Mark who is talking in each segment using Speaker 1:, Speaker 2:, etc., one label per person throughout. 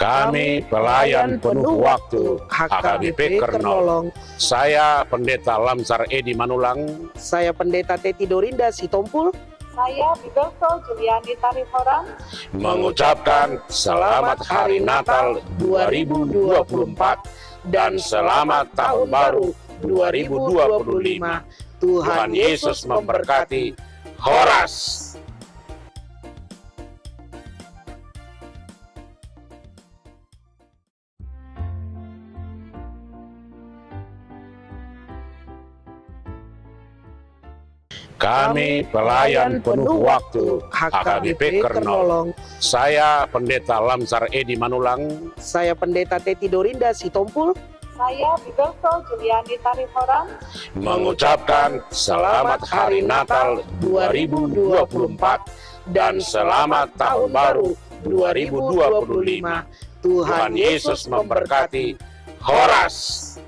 Speaker 1: Kami pelayan penuh waktu HKBP Kernolong. Saya Pendeta Lamsar Edi Manulang.
Speaker 2: Saya Pendeta Teti Dorinda Sitompul.
Speaker 3: Saya Bigelso Juliani Tarihoran.
Speaker 1: Mengucapkan selamat Hari Natal 2024 dan selamat Tahun Baru 2025. Tuhan Yesus memberkati. Horas. Kami pelayan penuh waktu HKBP Kernolong. Saya Pendeta Lamsar Edi Manulang.
Speaker 2: Saya Pendeta Teti Dorinda Sitompul.
Speaker 3: Saya Bigelso Juliani Tarihoran.
Speaker 1: Mengucapkan selamat Hari Natal 2024 dan selamat Tahun Baru 2025. Tuhan Yesus memberkati. Horas.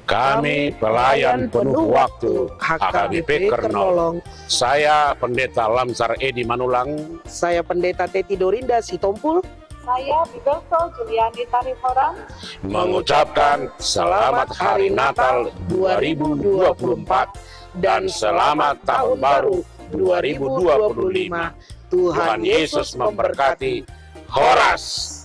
Speaker 1: Kami pelayan penuh waktu HKBP Kernolong. Saya Pendeta Lamsar Edi Manulang.
Speaker 2: Saya Pendeta Teti Dorinda Sitompul.
Speaker 3: Saya Bigelso Juliani Tarihoran.
Speaker 1: Mengucapkan selamat Hari Natal 2024 dan selamat Tahun Baru 2025. Tuhan Yesus memberkati. Horas.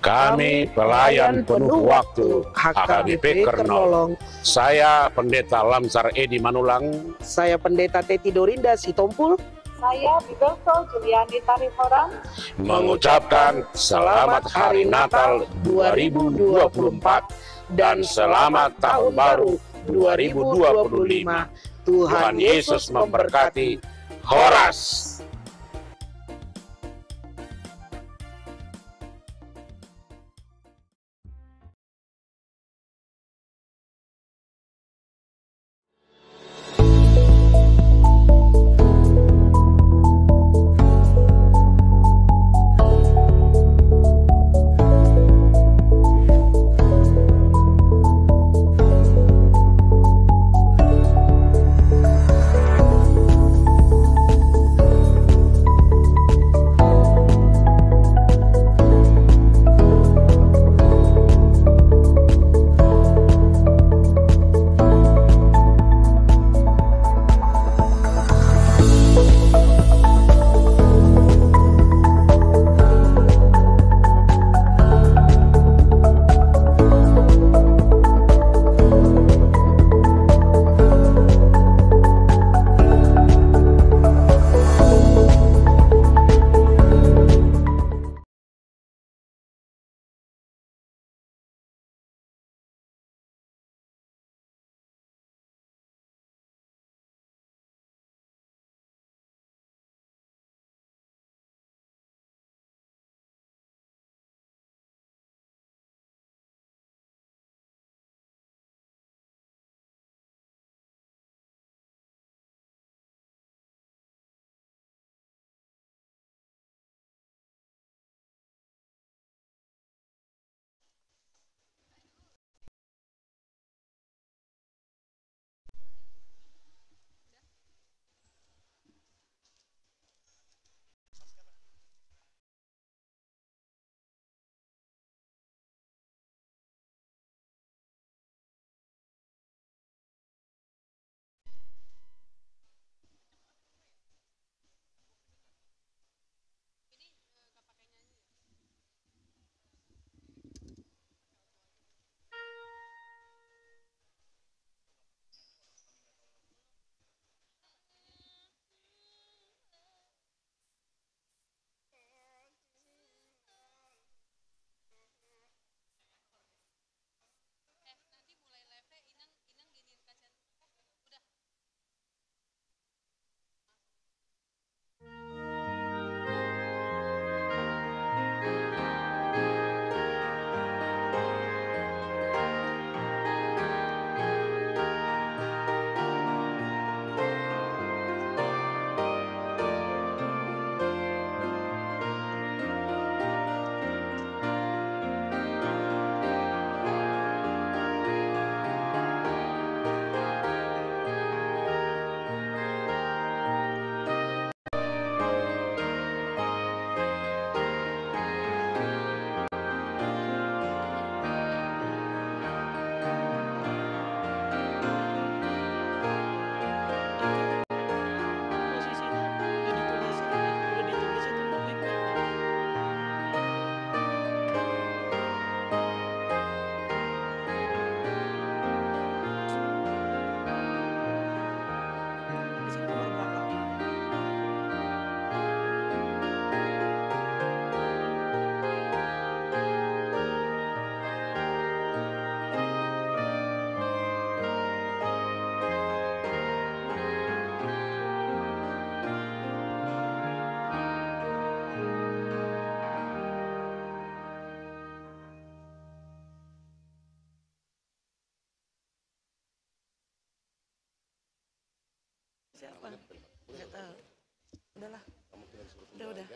Speaker 1: Kami pelayan penuh waktu HKBP Kernolong. Saya Pendeta Lamsar Edi Manulang.
Speaker 2: Saya Pendeta Teti Dorinda Sitompul.
Speaker 3: Saya Bigelso Juliani Tarihoran.
Speaker 1: Mengucapkan selamat Hari Natal 2024 dan selamat Tahun Baru 2025. Tuhan Yesus memberkati. Horas.
Speaker 2: siapa? Nggak tahu. Udahlah. Udah.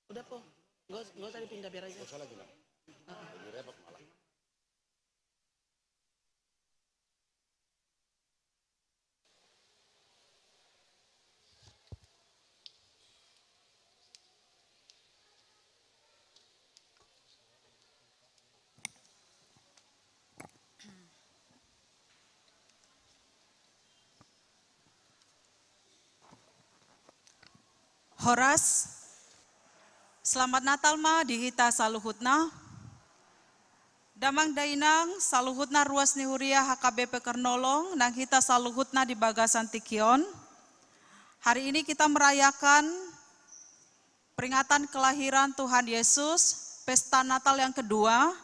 Speaker 2: Udah po. Nggak usah dipindah biar aja.
Speaker 1: Nggak usah lagi lah. Ini repot malah.
Speaker 4: Horas, selamat Natal ma dihita saluhutna. Damang dainang saluhutna ruas nihuria HKBP Kernolong nang hita saluhutna di Bagasan Tikion. Hari ini kita merayakan peringatan kelahiran Tuhan Yesus, pesta Natal yang kedua.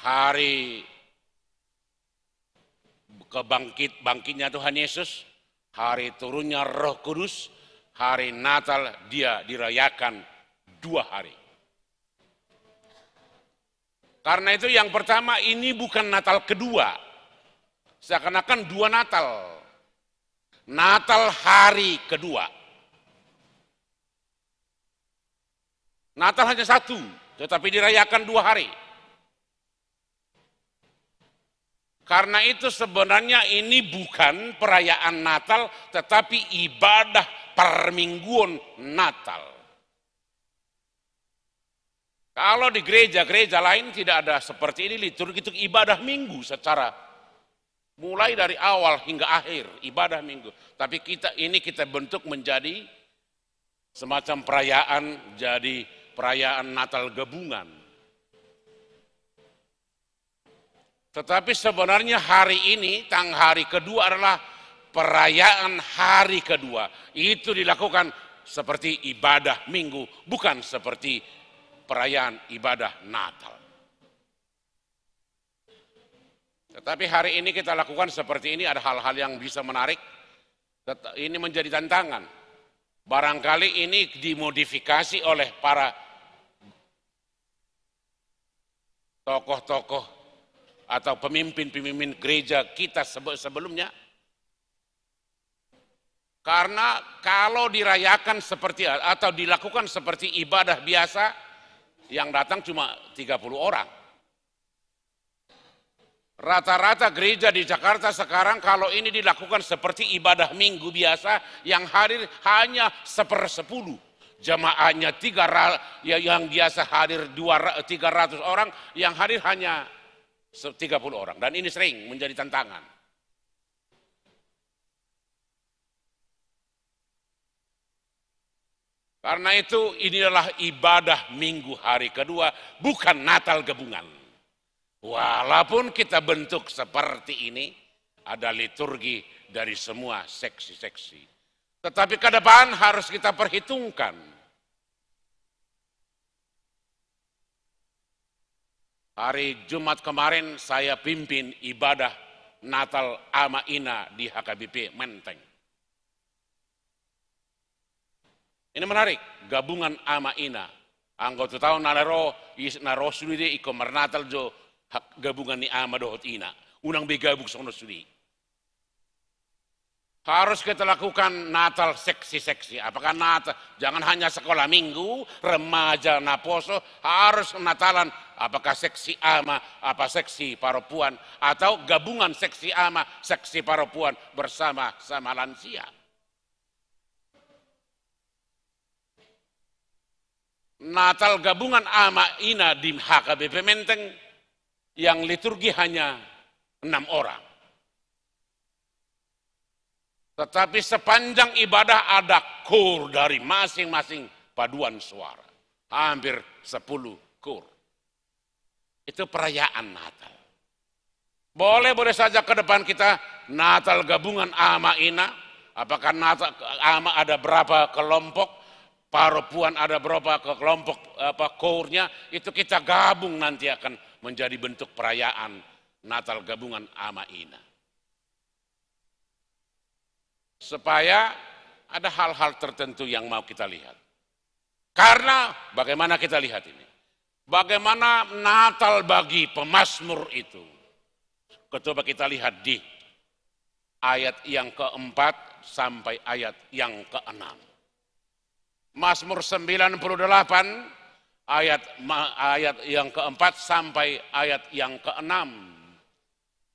Speaker 1: hari bangkitnya Tuhan Yesus, hari turunnya Roh Kudus, hari Natal dia dirayakan 2 hari. Karena itu yang pertama ini bukan Natal kedua, seakan-akan 2 Natal. Natal hari kedua. Natal hanya 1, tetapi dirayakan 2 hari. Karena itu sebenarnya ini bukan perayaan Natal, tetapi ibadah permingguan Natal. Kalau di gereja-gereja lain tidak ada seperti ini, liturgi itu ibadah minggu secara mulai dari awal hingga akhir, ibadah minggu. Tapi kita bentuk menjadi semacam perayaan, jadi perayaan Natal gabungan. Tetapi sebenarnya hari ini, hari kedua adalah perayaan hari kedua. Itu dilakukan seperti ibadah minggu, bukan seperti perayaan ibadah Natal. Tetapi hari ini kita lakukan seperti ini, ada hal-hal yang bisa menarik. Ini menjadi tantangan. Barangkali ini dimodifikasi oleh para tokoh-tokoh atau pemimpin-pemimpin gereja kita sebelumnya. Karena kalau dirayakan seperti atau dilakukan seperti ibadah biasa, yang datang cuma 30 orang. Rata-rata gereja di Jakarta sekarang kalau ini dilakukan seperti ibadah minggu biasa, yang hadir hanya 1/10. Jamaahnya yang biasa hadir 300 orang, yang hadir hanya 30 orang. Dan ini sering menjadi tantangan. Karena itu inilah ibadah minggu hari kedua, bukan Natal gabungan. Walaupun kita bentuk seperti ini, ada liturgi dari semua seksi-seksi. Tetapi ke depan harus kita perhitungkan. Hari Jumat kemarin saya pimpin ibadah Natal Ama Ina di HKBP Menteng. Ini menarik, gabungan Ama Ina. Anggota tahun naro sudi iko Natal jo gabungan ni Ama dohot Ina. Unang begabung sono sudi. Harus kita lakukan Natal seksi-seksi. Apakah Natal? Jangan hanya sekolah minggu, remaja, naposo, harus Natalan. Apakah seksi ama, apa seksi perempuan, atau gabungan seksi ama, seksi perempuan bersama-sama lansia. Natal gabungan Ama Ina di HKBP Menteng yang liturgi hanya 6 orang. Tetapi sepanjang ibadah ada kur dari masing-masing paduan suara. Hampir 10 kur. Itu perayaan Natal. Boleh saja ke depan kita Natal gabungan Ama Ina. Apakah Natal Ama ada berapa kelompok? Perempuan ada berapa kelompok kurnya? Itu kita gabung nanti akan menjadi bentuk perayaan Natal gabungan Ama Ina. Supaya ada hal-hal tertentu yang mau kita lihat. Karena bagaimana kita lihat ini? Bagaimana Natal bagi pemazmur itu? Coba kita lihat di ayat yang keempat sampai ayat yang keenam. Mazmur 98 ayat yang keempat sampai ayat yang keenam.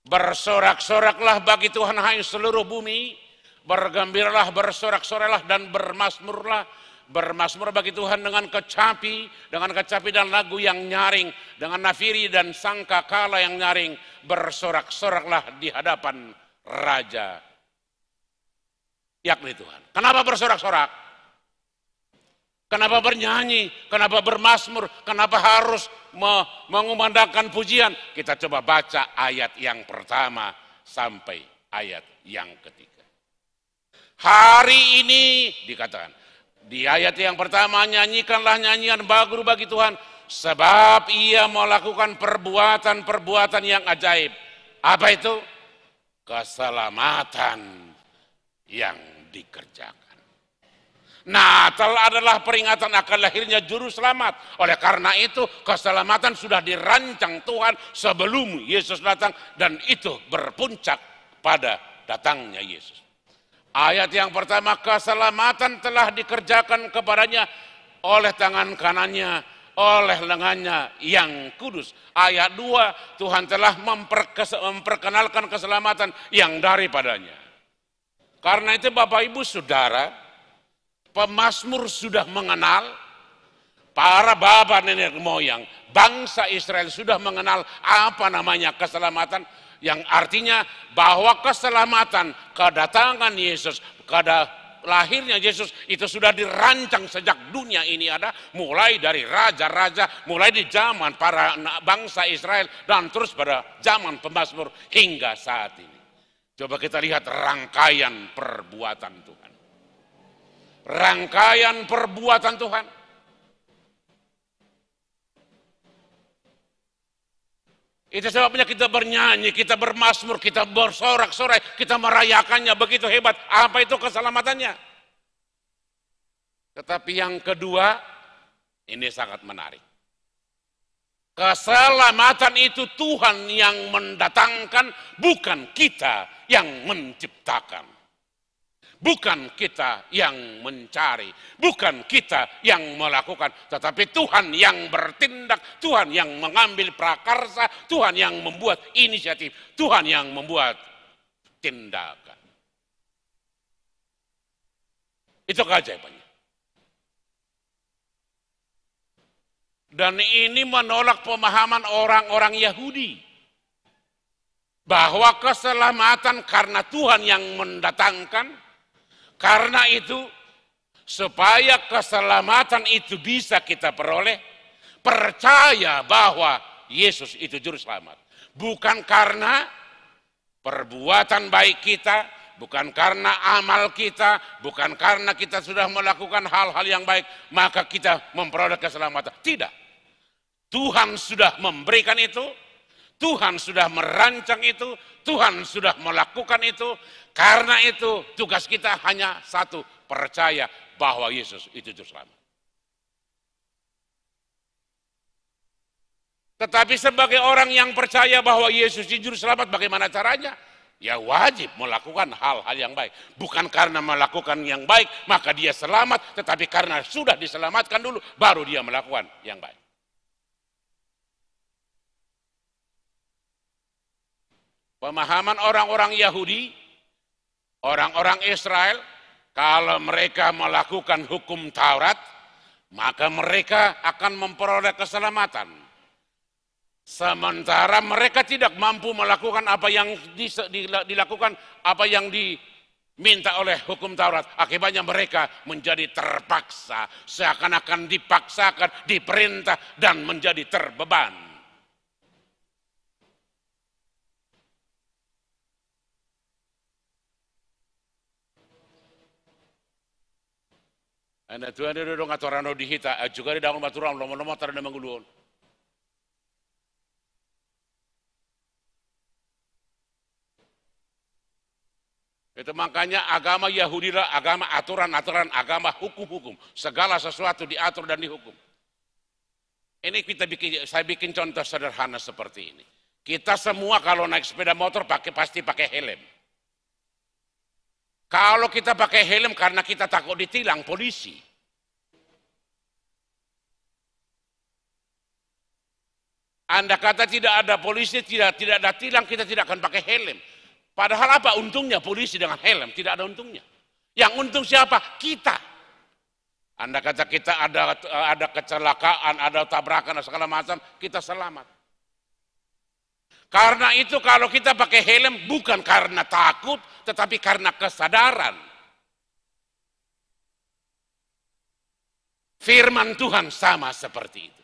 Speaker 1: Bersorak-soraklah bagi Tuhan hai seluruh bumi, bergembiralah, bersorak-soraklah dan bermazmurlah. Bermazmur bagi Tuhan dengan kecapi dan lagu yang nyaring, dengan nafiri dan sangkakala yang nyaring. Bersorak-soraklah di hadapan Raja, yakni Tuhan. Kenapa bersorak-sorak? Kenapa bernyanyi? Kenapa bermazmur? Kenapa harus mengumandangkan pujian? Kita coba baca ayat yang pertama sampai ayat yang ketiga. Hari ini dikatakan, di ayat yang pertama, nyanyikanlah nyanyian baru bagi Tuhan. Sebab ia melakukan perbuatan-perbuatan yang ajaib. Apa itu? Keselamatan yang dikerjakan. Natal adalah peringatan akan lahirnya juru selamat. Oleh karena itu keselamatan sudah dirancang Tuhan sebelum Yesus datang. Dan itu berpuncak pada datangnya Yesus. Ayat yang pertama, keselamatan telah dikerjakan kepadanya oleh tangan kanannya, oleh lengannya yang kudus. Ayat 2, Tuhan telah memperkenalkan keselamatan yang daripadanya. Karena itu Bapak Ibu Saudara, pemazmur sudah mengenal, para bapa nenek moyang, bangsa Israel sudah mengenal apa namanya keselamatan, yang artinya bahwa keselamatan, kedatangan Yesus, lahirnya Yesus itu sudah dirancang sejak dunia ini ada, mulai dari raja-raja, mulai di zaman para bangsa Israel dan terus pada zaman pemazmur hingga saat ini. Coba kita lihat rangkaian perbuatan Tuhan. Rangkaian perbuatan Tuhan. Itu sebabnya kita bernyanyi, kita bermazmur, kita bersorak-sorai, kita merayakannya begitu hebat. Apa itu keselamatannya? Tetapi yang kedua, ini sangat menarik. Keselamatan itu Tuhan yang mendatangkan, bukan kita yang menciptakan. Bukan kita yang mencari, bukan kita yang melakukan, tetapi Tuhan yang bertindak, Tuhan yang mengambil prakarsa, Tuhan yang membuat inisiatif, Tuhan yang membuat tindakan. Itu keajaibannya. Dan ini menolak pemahaman orang-orang Yahudi bahwa keselamatan karena Tuhan yang mendatangkan. Karena itu, supaya keselamatan itu bisa kita peroleh, percaya bahwa Yesus itu juru selamat. Bukan karena perbuatan baik kita, bukan karena amal kita, bukan karena kita sudah melakukan hal-hal yang baik, maka kita memperoleh keselamatan. Tidak. Tuhan sudah memberikan itu, Tuhan sudah merancang itu, Tuhan sudah melakukan itu. Karena itu tugas kita hanya satu, percaya bahwa Yesus itu juru selamat. Tetapi sebagai orang yang percaya bahwa Yesus itu juru selamat, bagaimana caranya? Ya wajib melakukan hal-hal yang baik. Bukan karena melakukan yang baik maka dia selamat, tetapi karena sudah diselamatkan dulu baru dia melakukan yang baik. Pemahaman orang-orang Yahudi, orang-orang Israel, kalau mereka melakukan hukum Taurat, maka mereka akan memperoleh keselamatan. Sementara mereka tidak mampu melakukan apa yang dilakukan, apa yang diminta oleh hukum Taurat. Akibatnya mereka menjadi terpaksa, seakan-akan dipaksakan, diperintah, dan menjadi terbeban. Anda Tuhan dia dong aturan dihita, juga di dalam aturan lomba-lomba tarana mengulun. Itu makanya agama Yahudi lah agama aturan-aturan, agama hukum-hukum. Segala sesuatu diatur dan dihukum. Ini saya bikin contoh sederhana seperti ini. Kita semua kalau naik sepeda motor pasti pakai helm. Kalau kita pakai helm karena kita takut ditilang polisi. Anda kata tidak ada polisi, tidak ada tilang, kita tidak akan pakai helm. Padahal apa untungnya polisi dengan helm? Tidak ada untungnya. Yang untung siapa? Kita. Anda kata kita ada kecelakaan, ada tabrakan, segala macam, kita selamat. Karena itu kalau kita pakai helm bukan karena takut, tetapi karena kesadaran. Firman Tuhan sama seperti itu.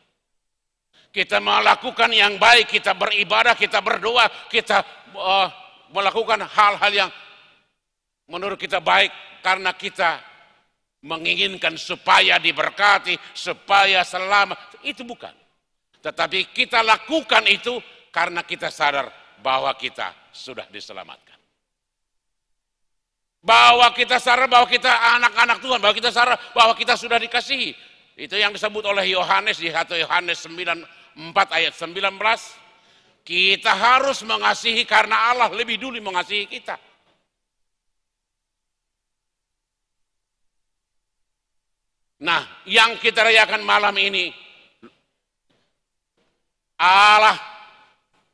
Speaker 1: Kita melakukan yang baik, kita beribadah, kita berdoa, kita melakukan hal-hal yang menurut kita baik karena kita menginginkan supaya diberkati, supaya selamat. Itu bukan. Tetapi kita lakukan itu karena kita sadar bahwa kita sudah diselamatkan. Bahwa kita sadar bahwa kita anak-anak Tuhan, bahwa kita sadar bahwa kita sudah dikasihi. Itu yang disebut oleh Yohanes di 1 Yohanes 4 ayat 19. Kita harus mengasihi karena Allah lebih dulu mengasihi kita. Nah, yang kita rayakan malam ini, Allah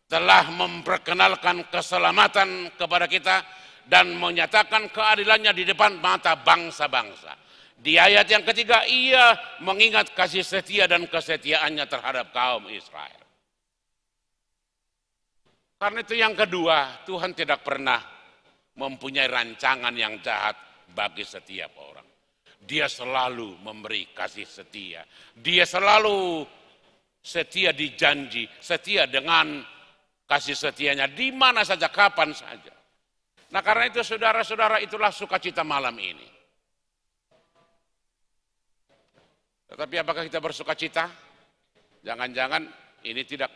Speaker 1: telah memperkenalkan keselamatan kepada kita dan menyatakan keadilannya di depan mata bangsa-bangsa. Di ayat yang ketiga, ia mengingat kasih setia dan kesetiaannya terhadap kaum Israel. Karena itu yang kedua, Tuhan tidak pernah mempunyai rancangan yang jahat bagi setiap orang. Dia selalu memberi kasih setia. Dia selalu setia di janji, setia dengan kasih setianya di mana saja, kapan saja. Nah, karena itu saudara-saudara, itulah sukacita malam ini. Tetapi apakah kita bersukacita? Jangan-jangan ini tidak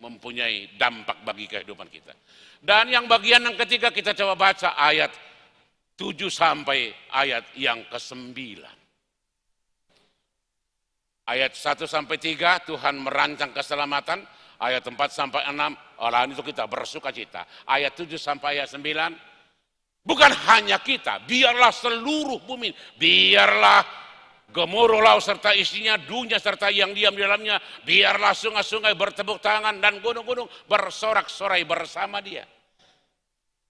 Speaker 1: mempunyai dampak bagi kehidupan kita. Dan yang bagian yang ketiga kita coba baca ayat 7 sampai ayat yang ke-9. Ayat 1 sampai 3 Tuhan merancang keselamatan. Ayat 4 sampai 6 olahan itu kita bersukacita. Ayat 7 sampai ayat 9 bukan hanya kita, biarlah seluruh bumi, biarlah gemuruh laut serta isinya, dunia serta yang diam di dalamnya, biarlah sungai-sungai bertepuk tangan dan gunung-gunung bersorak-sorai bersama dia.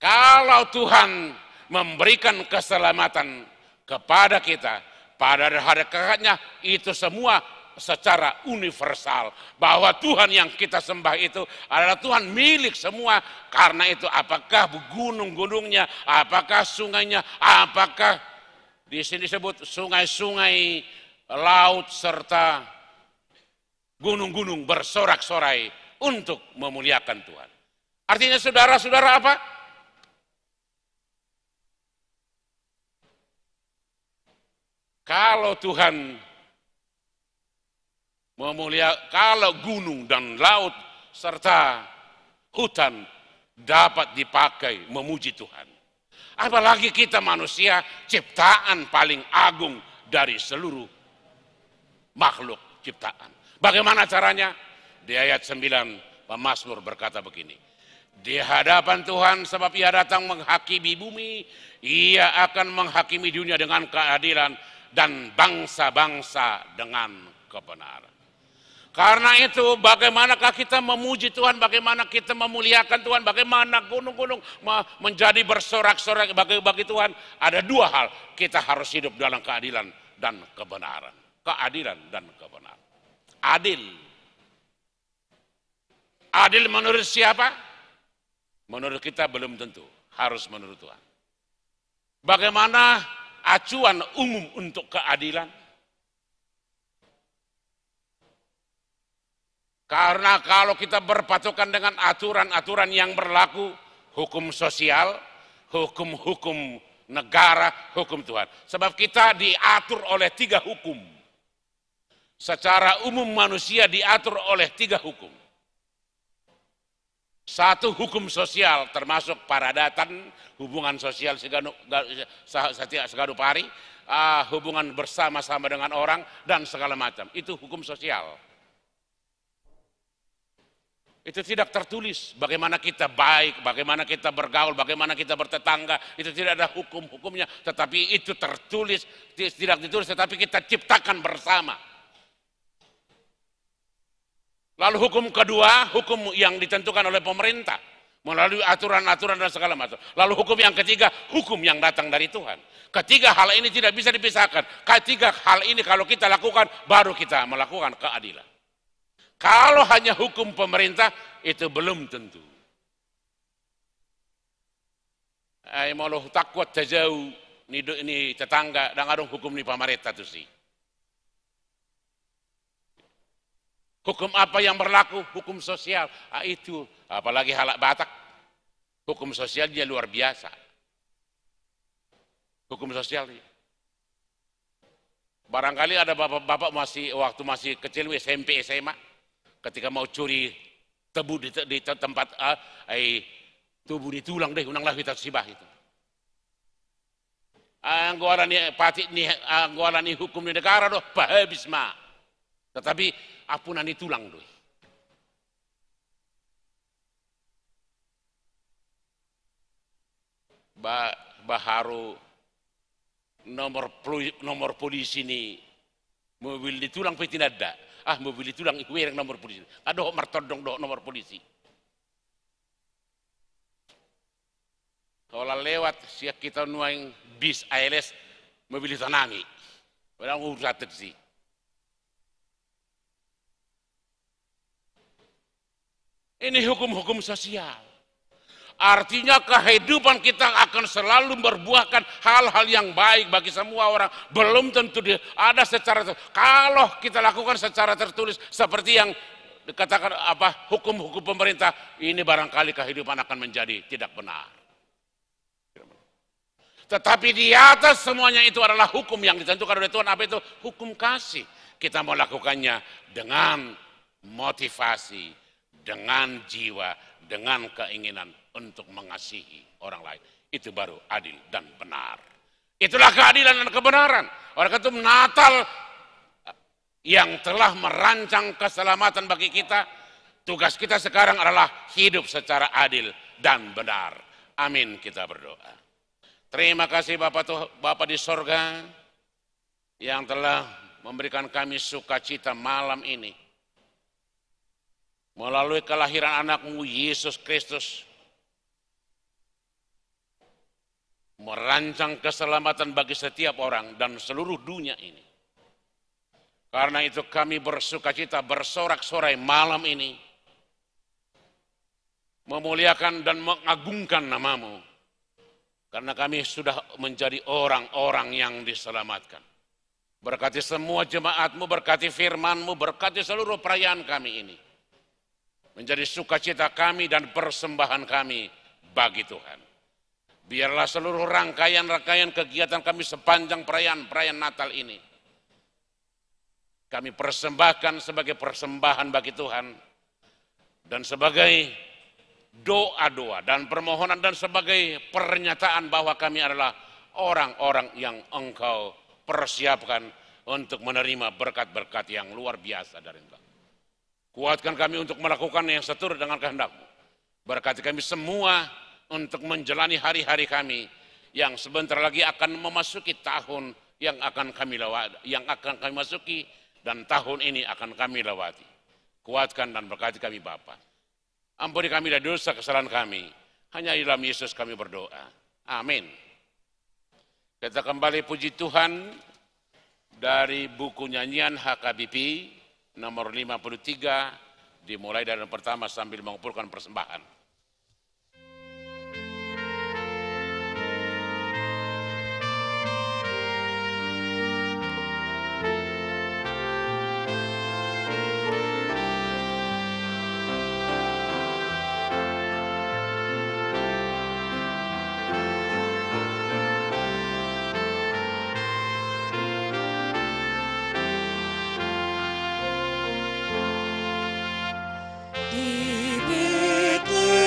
Speaker 1: Kalau Tuhan memberikan keselamatan kepada kita pada hari hakikatnya, itu semua secara universal, bahwa Tuhan yang kita sembah itu adalah Tuhan milik semua. Karena itu apakah gunung-gunungnya, apakah sungainya, apakah di sini disebut sungai-sungai, laut serta gunung-gunung bersorak-sorai untuk memuliakan Tuhan. Artinya saudara-saudara apa? Kalau Tuhan kalau gunung dan laut serta hutan dapat dipakai memuji Tuhan, apalagi kita manusia, ciptaan paling agung dari seluruh makhluk ciptaan. Bagaimana caranya? Di ayat 9 pemazmur berkata begini, di hadapan Tuhan sebab ia datang menghakimi bumi, ia akan menghakimi dunia dengan keadilan dan bangsa-bangsa dengan kebenaran. Karena itu bagaimanakah kita memuji Tuhan, bagaimana kita memuliakan Tuhan, bagaimana gunung-gunung menjadi bersorak-sorak bagi Tuhan. Ada dua hal, kita harus hidup dalam keadilan dan kebenaran. Keadilan dan kebenaran. Adil. Adil menurut siapa? Menurut kita belum tentu, harus menurut Tuhan. Bagaimana acuan umum untuk keadilan? Karena kalau kita berpatokan dengan aturan-aturan yang berlaku, hukum sosial, hukum-hukum negara, hukum Tuhan. Sebab kita diatur oleh 3 hukum. Secara umum manusia diatur oleh 3 hukum. 1, hukum sosial termasuk paradatan, hubungan sosial segadupari, hubungan bersama-sama dengan orang dan segala macam. Itu hukum sosial. Itu tidak tertulis bagaimana kita baik, bagaimana kita bergaul, bagaimana kita bertetangga. Itu tidak ada hukum-hukumnya, tetapi itu tertulis, tidak ditulis, tetapi kita ciptakan bersama. Lalu hukum kedua, hukum yang ditentukan oleh pemerintah melalui aturan-aturan dan segala macam. Lalu hukum yang ketiga, hukum yang datang dari Tuhan. Ketiga hal ini tidak bisa dipisahkan. Ketiga hal ini kalau kita lakukan, baru kita melakukan keadilan. Kalau hanya hukum pemerintah, itu belum tentu. Malah takut jauh ini tetangga, dan ada hukum ni pamareta tu sih. Hukum apa yang berlaku? Hukum sosial. Itu, apalagi halak Batak. Hukum sosial dia luar biasa. Hukum sosial dia. Barangkali ada bapak-bapak waktu masih kecil, SMP, SMA. ketika mau curi tebu di tempat tubuh di tulang deh unang lahir sibah itu. Anggolani pati ni anggolani hukum di negara doh habis mah. Tetapi apunani tulang doh. Baharu nomor polisi ni mobil ditulang pe tidak ada. Mobil ditulang iku nomor polisi. Aduh martodong do nomor polisi. Kalau lewat siap kita nuang bis ALS mobil tanami. Orang urusan taksi. Ini hukum-hukum sosial. Artinya kehidupan kita akan selalu berbuahkan hal-hal yang baik bagi semua orang. Belum tentu ada secara kalau kita lakukan secara tertulis seperti yang dikatakan hukum-hukum pemerintah, ini barangkali kehidupan akan menjadi tidak benar. Tetapi di atas semuanya itu adalah hukum yang ditentukan oleh Tuhan. Apa itu? Hukum kasih. Kita mau lakukannya dengan motivasi, dengan jiwa, dengan keinginan untuk mengasihi orang lain. Itu baru adil dan benar. Itulah keadilan dan kebenaran. Oleh karena itu Natal yang telah merancang keselamatan bagi kita, tugas kita sekarang adalah hidup secara adil dan benar. Amin, kita berdoa. Terima kasih Bapa di sorga yang telah memberikan kami sukacita malam ini. Melalui kelahiran anakmu Yesus Kristus. Merancang keselamatan bagi setiap orang dan seluruh dunia ini. Karena itu kami bersukacita bersorak-sorai malam ini. Memuliakan dan mengagungkan namamu. Karena kami sudah menjadi orang-orang yang diselamatkan. Berkati semua jemaatmu, berkati firmanmu, berkati seluruh perayaan kami ini. Menjadi sukacita kami dan persembahan kami bagi Tuhan. Biarlah seluruh rangkaian-rangkaian kegiatan kami sepanjang perayaan Natal ini. Kami persembahkan sebagai persembahan bagi Tuhan. Dan sebagai doa-doa dan permohonan dan sebagai pernyataan bahwa kami adalah orang-orang yang Engkau persiapkan untuk menerima berkat-berkat yang luar biasa dari Engkau. Kuatkan kami untuk melakukan yang seturut dengan kehendak-Mu. Berkati kami semua untuk menjalani hari-hari kami yang sebentar lagi akan memasuki tahun yang akan kami masuki dan tahun ini akan kami lewati. Kuatkan dan berkati kami Bapa. Ampuni kami dari dosa kesalahan kami. Hanya di dalam Yesus kami berdoa. Amin. Kita kembali puji Tuhan dari buku nyanyian HKBP nomor 53 dimulai dari yang pertama sambil mengumpulkan persembahan.
Speaker 5: Di Betlem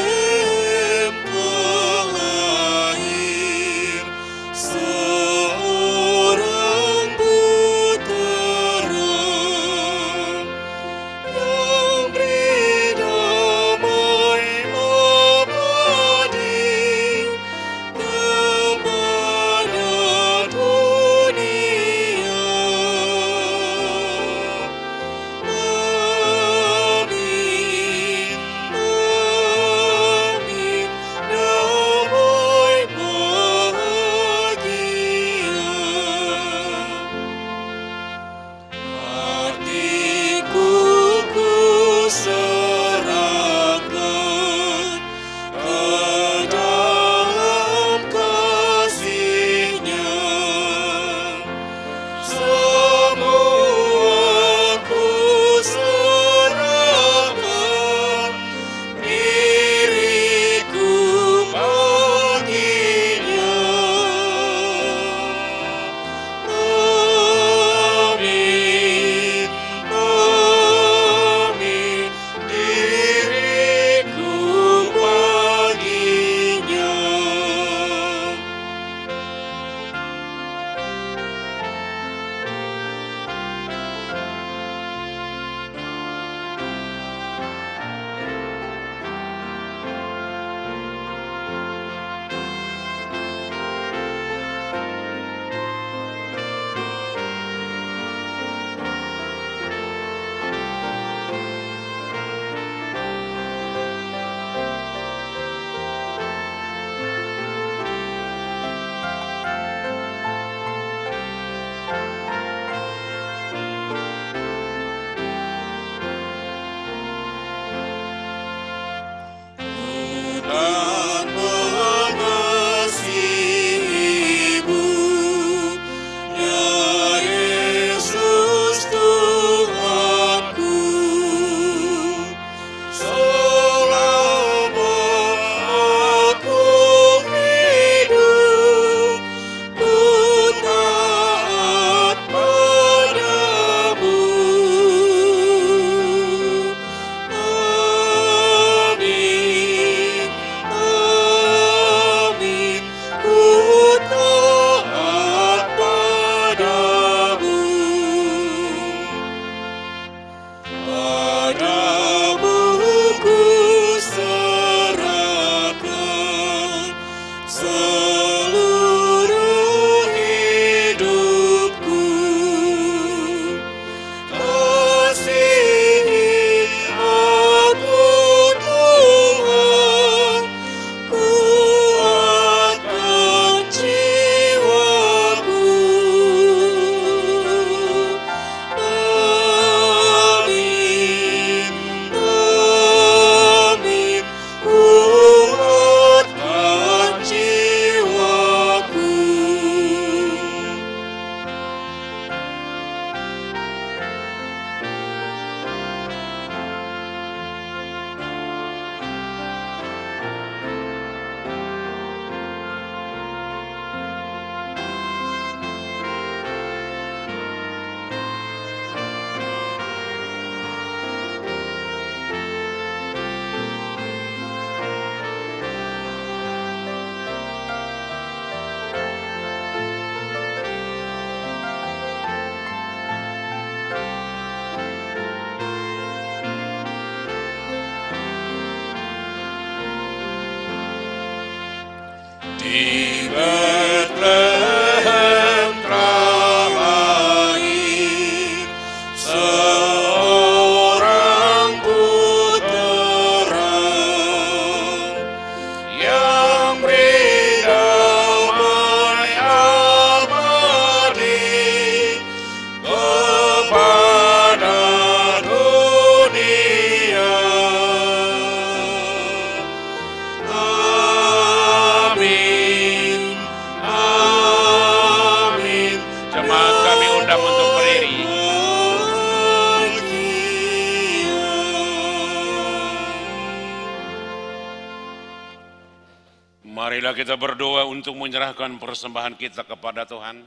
Speaker 1: Marilah kita berdoa untuk menyerahkan persembahan kita kepada Tuhan.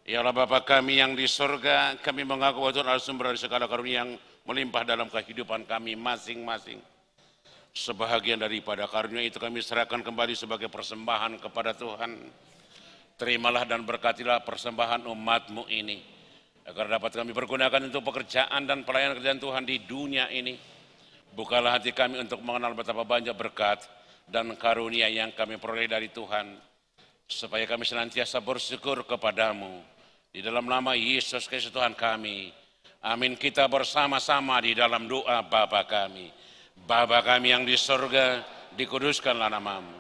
Speaker 1: Ya Allah Bapa kami yang di surga, kami mengaku bahwa Tuhan adalah sumber dari segala karunia yang melimpah dalam kehidupan kami masing-masing. Sebahagian daripada karunia itu kami serahkan kembali sebagai persembahan kepada Tuhan. Terimalah dan berkatilah persembahan umat-Mu ini, agar dapat kami pergunakan untuk pekerjaan dan pelayanan kerjaan Tuhan di dunia ini. Bukalah hati kami untuk mengenal betapa banyak berkat dan karunia yang kami peroleh dari Tuhan, supaya kami senantiasa bersyukur kepadamu. Di dalam nama Yesus Kristus Tuhan kami. Amin. Kita bersama-sama di dalam doa Bapa kami. Bapa kami yang di surga, dikuduskanlah nama-Mu.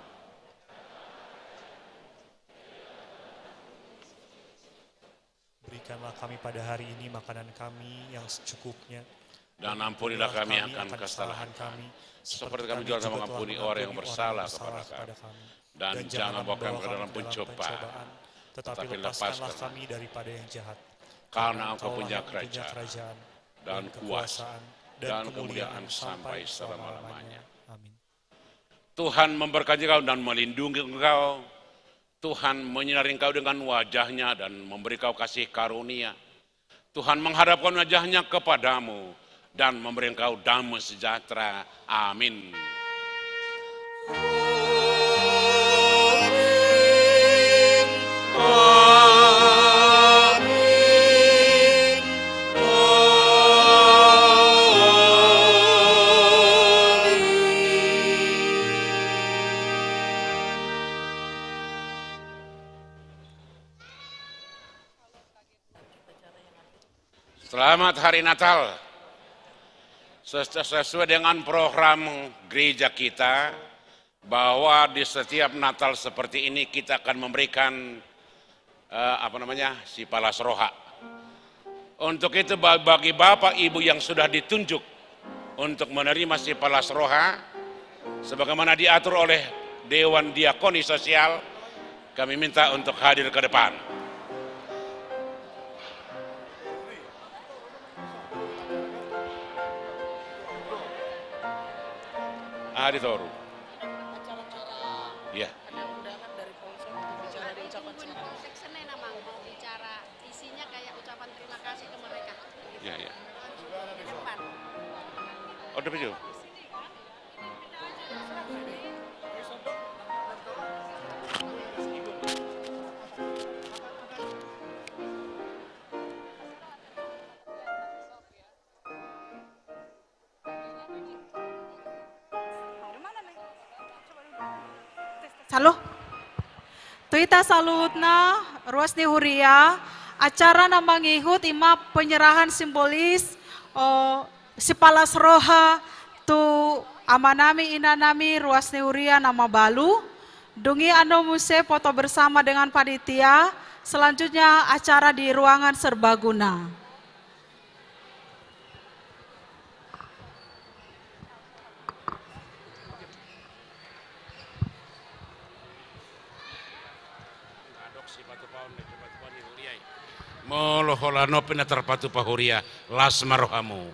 Speaker 5: Berikanlah kami pada hari ini makanan kami yang secukupnya. Dan
Speaker 1: ampunilah kami akan kesalahan kami, seperti kami juga mengampuni orang yang bersalah kepada kami. Dan jangan bawa kami ke dalam pencobaan, tetapi lepaskanlah kami daripada yang jahat. Karena Engkau punya kerajaan dan kuasa dan kemuliaan sampai selama-lamanya.
Speaker 5: Amin.
Speaker 1: Tuhan memberkati kau dan melindungi engkau. Tuhan menyinari engkau dengan wajahnya dan memberi kau kasih karunia. Tuhan menghadapkan wajahnya kepadamu dan memberi engkau damai sejahtera. Amin. Selamat Hari Natal. Sesuai dengan program gereja kita, bahwa di setiap Natal seperti ini kita akan memberikan si palas roha. Untuk itu bagi Bapak Ibu yang sudah ditunjuk untuk menerima si palas roha, sebagaimana diatur oleh Dewan Diakoni Sosial, kami minta untuk hadir ke depan. Hari Toru. Ya.
Speaker 2: Ada undangan dari Polsek untuk bicara di ucapan selamat.
Speaker 6: Polsek Senen memang mau bicara, isinya kayak ucapan terima kasih ke mereka.
Speaker 1: Ya, ya.
Speaker 6: Di depan.
Speaker 1: Oh, depan juga.
Speaker 4: Halo. Tuita salutna ruas ni huria acara namang ihut ima penyerahan simbolis si palas roha tu amanami inanami ruas ni huria nama balu dungi ando muse foto bersama dengan panitia. Selanjutnya acara di ruangan serbaguna.
Speaker 1: Molo holano pina terpatu pahuria lasmarohamu.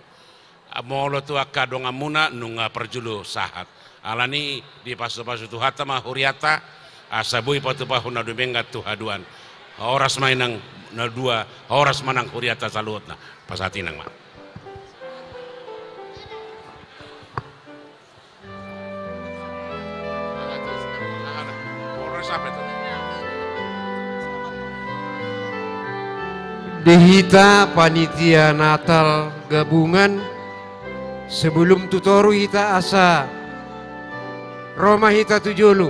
Speaker 1: Molo tu akadong amuna nunga perjulu sahat. Alani di pasu-pasu tu hatama huriata asabui patu pahuna dumenga tu haduan. Horas mainang na dua, horas manang huriata salutna. Pasatinang ma. Horas apa itu?
Speaker 7: Dihita panitia Natal gabungan sebelum tutoru hita asa Roma hita tujulu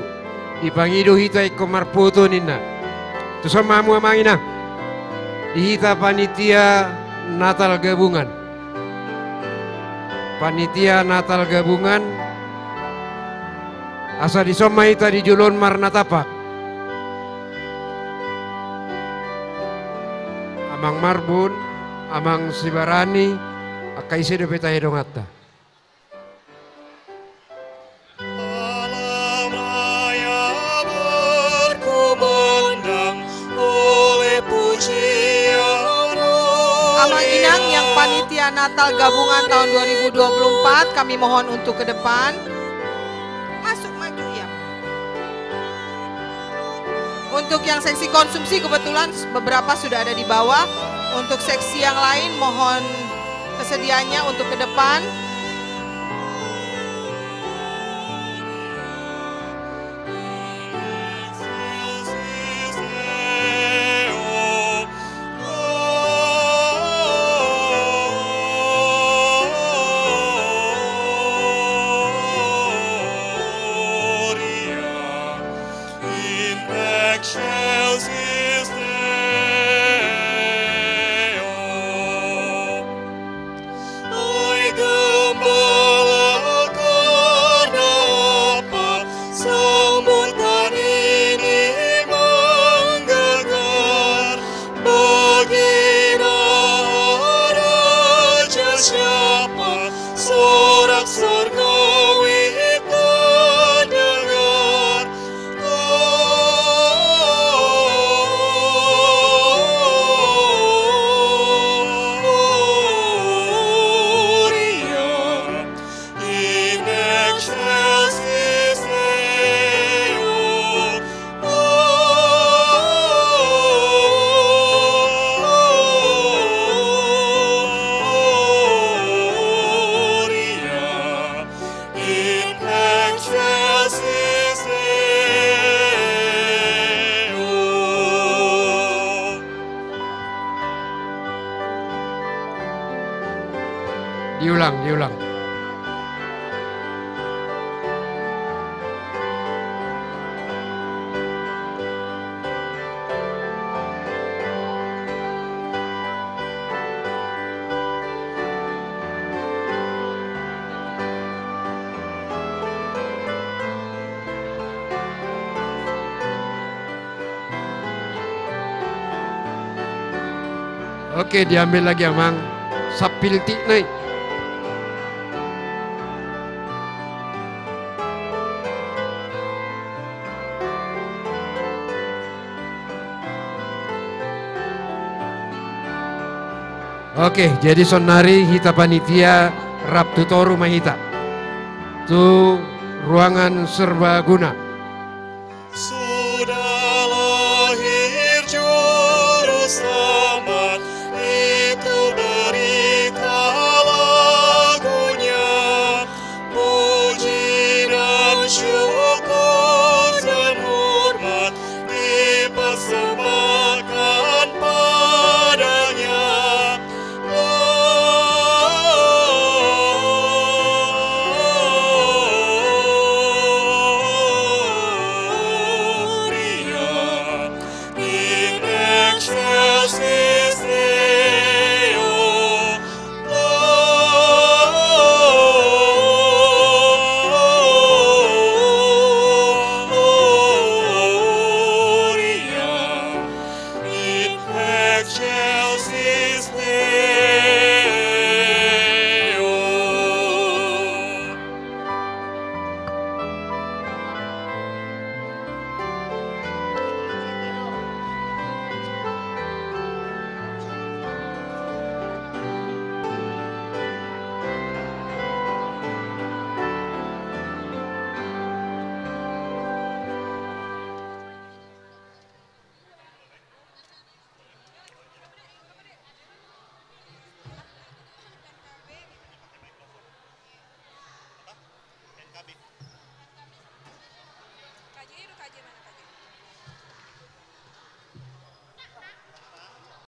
Speaker 7: ipangido hita ikomar foto nina tu sama mu amangina dihita panitia Natal gabungan asa disoma hita di julon marnatapa Amang Marbun, Amang Sibarani, akaisi de peta hedongata.
Speaker 5: Alam raya berkumandang oleh pujian.
Speaker 4: Amang Inang yang panitia Natal gabungan tahun 2024 kami mohon untuk ke depan. Masuk maju ya.
Speaker 2: Untuk yang seksi konsumsi kebetulan beberapa sudah ada di bawah. Untuk seksi yang lain mohon kesediaannya untuk ke depan.
Speaker 7: Diulang. Oke, diambil lagi Amang. Sapilti naik. Oke, jadi sonari hita panitia Raptutoru Mahita. Itu ruangan serbaguna.